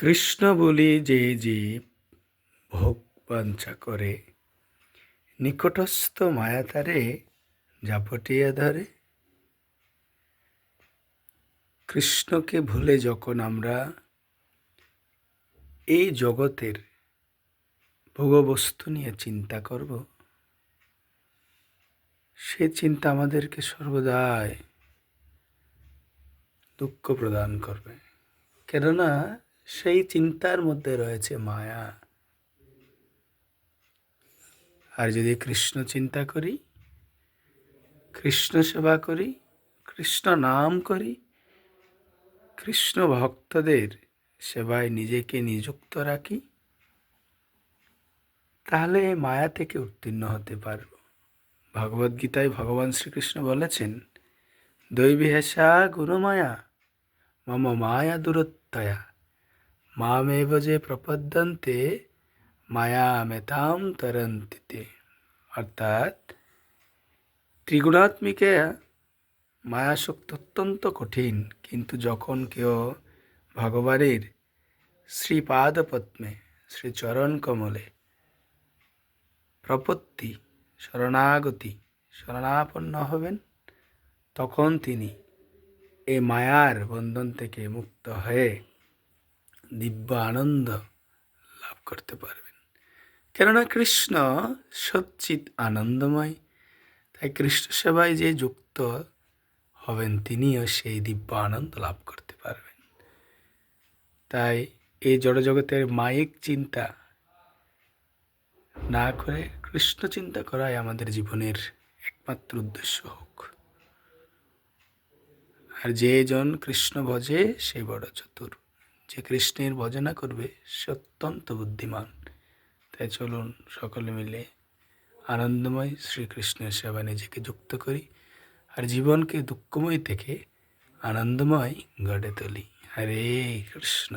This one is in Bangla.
কৃষ্ণ বলি যে জীব ভোগ বাঞ্ছা করে, নিকটস্থ মায়া তারে ঝাপটিয়া ধরে। কৃষ্ণকে ভুলে যখন আমরা এই জগতের ভোগবস্তু নিয়ে চিন্তা করব, সে চিন্তা আমাদেরকে সর্বদাই দুঃখ প্রদান করবে। কেননা সেই চিন্তার মধ্যে রয়েছে মায়া। আর যদি কৃষ্ণ চিন্তা করি, কৃষ্ণ সেবা করি, কৃষ্ণ নাম করি, কৃষ্ণ ভক্তদের সেবায় নিজেকে নিযুক্ত রাখি, তাহলে এই মায়া থেকে উত্তীর্ণ হতে পারব। ভগবদ্গীতায় ভগবান শ্রীকৃষ্ণ বলেছেন, দৈবীহেষা গুণমায়া মম মায়া দূরত্বয়া মামেব যে প্রপদ্যন্তে মায়া মেতাম তরন্তিতে। অর্থাৎ ত্রিগুণাত্মিকা মায়াশক্তি অত্যন্ত কঠিন, কিন্তু যখন কেউ ভগবানের শ্রীপাদপদ্মে শ্রীচরণ কমলে প্রপত্তি শরণাগতি শরণাপন্ন হবেন, তখন তিনি এই মায়ার বন্ধন থেকে মুক্ত হয়ে দিব্য আনন্দ লাভ করতে পারবেন। কেননা কৃষ্ণ সচ্চিৎ আনন্দময়। তাই কৃষ্ণ সেবায় যে যুক্ত হবেন, তিনিও সেই দিব্য আনন্দ লাভ করতে পারবেন। তাই এই জড়জগতের মায়িক চিন্তা না করে কৃষ্ণ চিন্তা করাই আমাদের জীবনের একমাত্র উদ্দেশ্য হোক। আর যে জন কৃষ্ণ ভজে সে বড় চতুর, যে কৃষ্ণের ভজনা করবে সে অত্যন্ত বুদ্ধিমান। তাই চলুন সকলে মিলে আনন্দময় শ্রীকৃষ্ণের সেবা নিজেকে যুক্ত করি, আর জীবনকে দুঃখময় থেকে আনন্দময় গড়ে তুলি। হরে কৃষ্ণ।